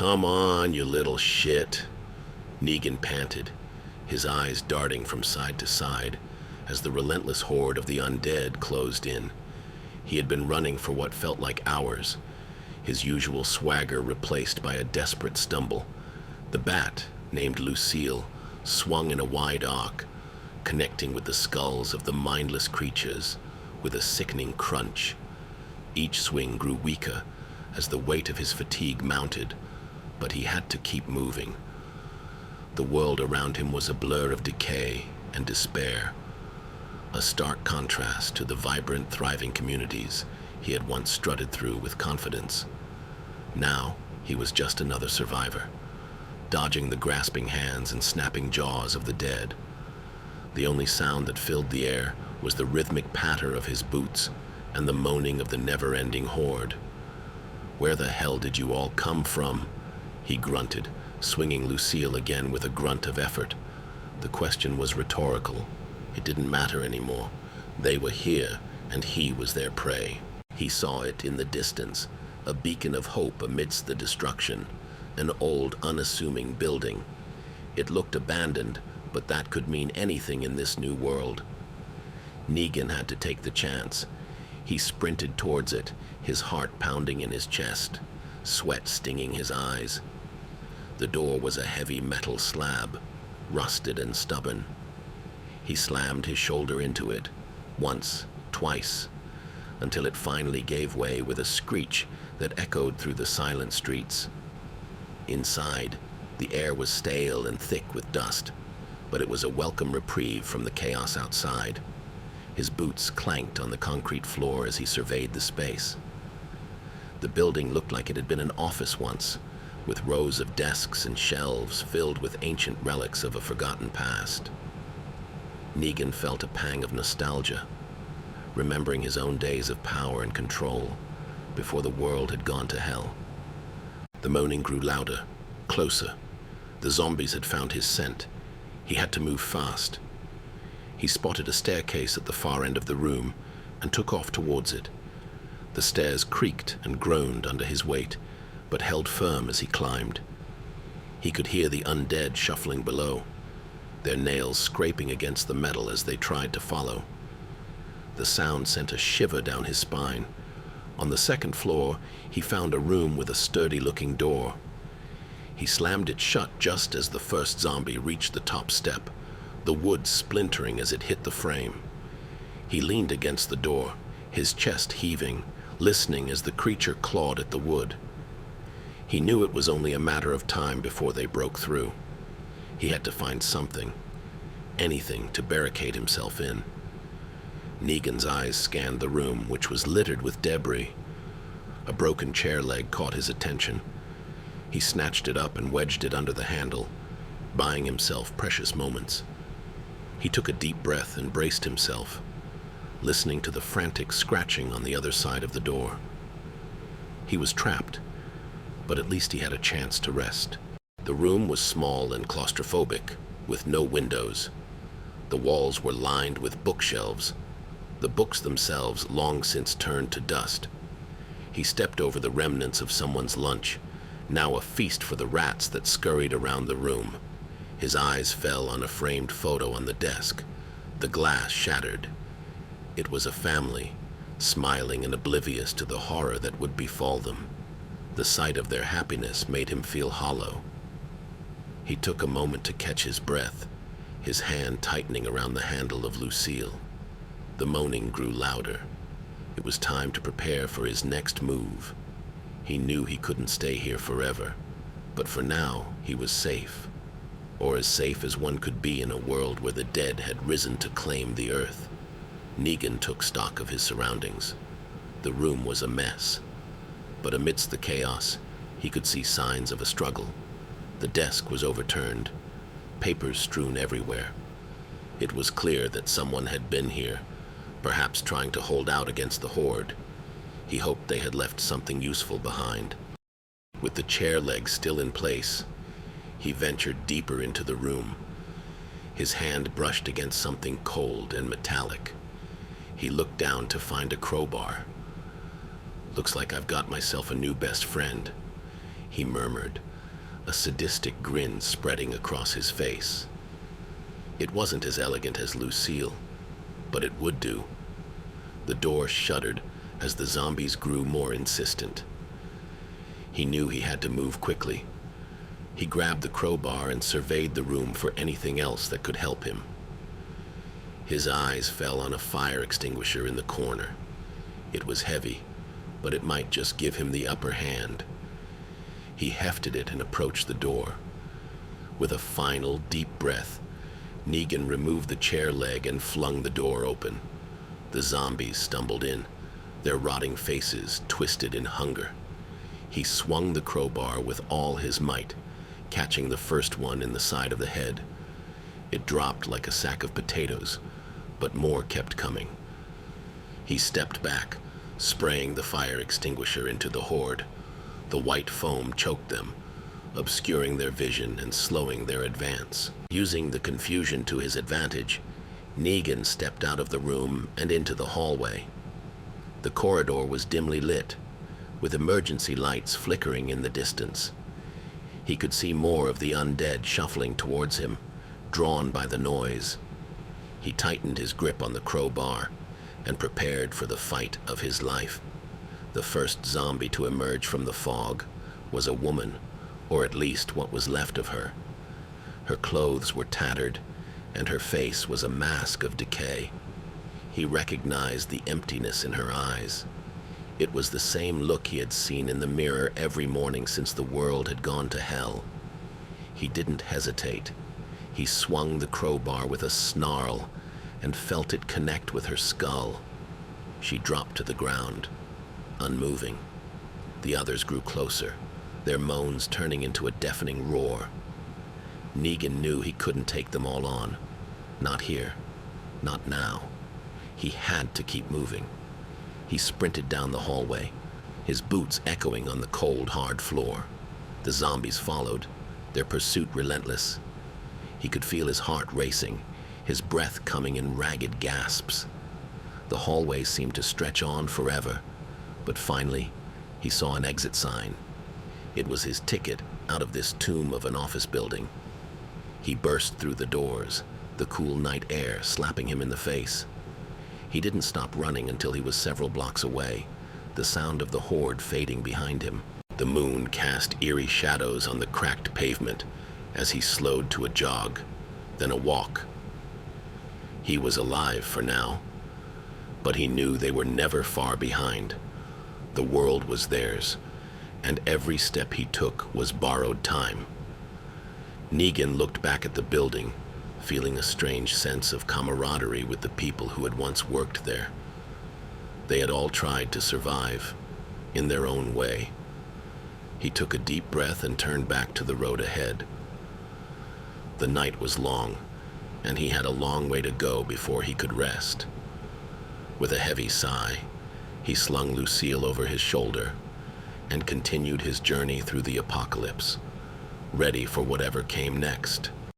Come on, you little shit, Negan panted, his eyes darting from side to side as the relentless horde of the undead closed in. He had been running for what felt like hours, his usual swagger replaced by a desperate stumble. The bat, named Lucille, swung in a wide arc, connecting with the skulls of the mindless creatures with a sickening crunch. Each swing grew weaker as the weight of his fatigue mounted, but he had to keep moving. The world around him was a blur of decay and despair, a stark contrast to the vibrant, thriving communities he had once strutted through with confidence. Now, he was just another survivor, dodging the grasping hands and snapping jaws of the dead. The only sound that filled the air was the rhythmic patter of his boots and the moaning of the never-ending horde. "Where the hell did you all come from?" he grunted, swinging Lucille again with a grunt of effort. The question was rhetorical. It didn't matter anymore. They were here, and he was their prey. He saw it in the distance, a beacon of hope amidst the destruction, an old, unassuming building. It looked abandoned, but that could mean anything in this new world. Negan had to take the chance. He sprinted towards it, his heart pounding in his chest, sweat stinging his eyes. The door was a heavy metal slab, rusted and stubborn. He slammed his shoulder into it, once, twice, until it finally gave way with a screech that echoed through the silent streets. Inside, the air was stale and thick with dust, but it was a welcome reprieve from the chaos outside. His boots clanked on the concrete floor as he surveyed the space. The building looked like it had been an office once, with rows of desks and shelves filled with ancient relics of a forgotten past. Negan felt a pang of nostalgia, remembering his own days of power and control before the world had gone to hell. The moaning grew louder, closer. The zombies had found his scent. He had to move fast. He spotted a staircase at the far end of the room and took off towards it. The stairs creaked and groaned under his weight, but held firm as he climbed. He could hear the undead shuffling below, their nails scraping against the metal as they tried to follow. The sound sent a shiver down his spine. On the second floor, he found a room with a sturdy-looking door. He slammed it shut just as the first zombie reached the top step, the wood splintering as it hit the frame. He leaned against the door, his chest heaving, listening as the creature clawed at the wood. He knew it was only a matter of time before they broke through. He had to find something, anything to barricade himself in. Negan's eyes scanned the room, which was littered with debris. A broken chair leg caught his attention. He snatched it up and wedged it under the handle, buying himself precious moments. He took a deep breath and braced himself, listening to the frantic scratching on the other side of the door. He was trapped, but at least he had a chance to rest. The room was small and claustrophobic, with no windows. The walls were lined with bookshelves, the books themselves long since turned to dust. He stepped over the remnants of someone's lunch, now a feast for the rats that scurried around the room. His eyes fell on a framed photo on the desk. The glass shattered. It was a family, smiling and oblivious to the horror that would befall them. The sight of their happiness made him feel hollow. He took a moment to catch his breath, his hand tightening around the handle of Lucille. The moaning grew louder. It was time to prepare for his next move. He knew he couldn't stay here forever, but for now he was safe, or as safe as one could be in a world where the dead had risen to claim the earth. Negan took stock of his surroundings. The room was a mess, but amidst the chaos, he could see signs of a struggle. The desk was overturned, papers strewn everywhere. It was clear that someone had been here, perhaps trying to hold out against the horde. He hoped they had left something useful behind. With the chair legs still in place, he ventured deeper into the room. His hand brushed against something cold and metallic. He looked down to find a crowbar. "Looks like I've got myself a new best friend," he murmured, a sadistic grin spreading across his face. It wasn't as elegant as Lucille, but it would do. The door shuddered as the zombies grew more insistent. He knew he had to move quickly. He grabbed the crowbar and surveyed the room for anything else that could help him. His eyes fell on a fire extinguisher in the corner. It was heavy, but it might just give him the upper hand. He hefted it and approached the door. With a final, deep breath, Negan removed the chair leg and flung the door open. The zombies stumbled in, their rotting faces twisted in hunger. He swung the crowbar with all his might, catching the first one in the side of the head. It dropped like a sack of potatoes, but more kept coming. He stepped back, spraying the fire extinguisher into the horde. The white foam choked them, obscuring their vision and slowing their advance. Using the confusion to his advantage, Negan stepped out of the room and into the hallway. The corridor was dimly lit, with emergency lights flickering in the distance. He could see more of the undead shuffling towards him, drawn by the noise. He tightened his grip on the crowbar and prepared for the fight of his life. The first zombie to emerge from the fog was a woman, or at least what was left of her. Her clothes were tattered, and her face was a mask of decay. He recognized the emptiness in her eyes. It was the same look he had seen in the mirror every morning since the world had gone to hell. He didn't hesitate. He swung the crowbar with a snarl and felt it connect with her skull. She dropped to the ground, unmoving. The others grew closer, their moans turning into a deafening roar. Negan knew he couldn't take them all on. Not here. Not now. He had to keep moving. He sprinted down the hallway, his boots echoing on the cold, hard floor. The zombies followed, their pursuit relentless. He could feel his heart racing, his breath coming in ragged gasps. The hallway seemed to stretch on forever, but finally, he saw an exit sign. It was his ticket out of this tomb of an office building. He burst through the doors, the cool night air slapping him in the face. He didn't stop running until he was several blocks away, the sound of the horde fading behind him. The moon cast eerie shadows on the cracked pavement as he slowed to a jog, then a walk. He was alive for now, but he knew they were never far behind. The world was theirs, and every step he took was borrowed time. Negan looked back at the building, feeling a strange sense of camaraderie with the people who had once worked there. They had all tried to survive, in their own way. He took a deep breath and turned back to the road ahead. The night was long, and he had a long way to go before he could rest. With a heavy sigh, he slung Lucille over his shoulder and continued his journey through the apocalypse, ready for whatever came next.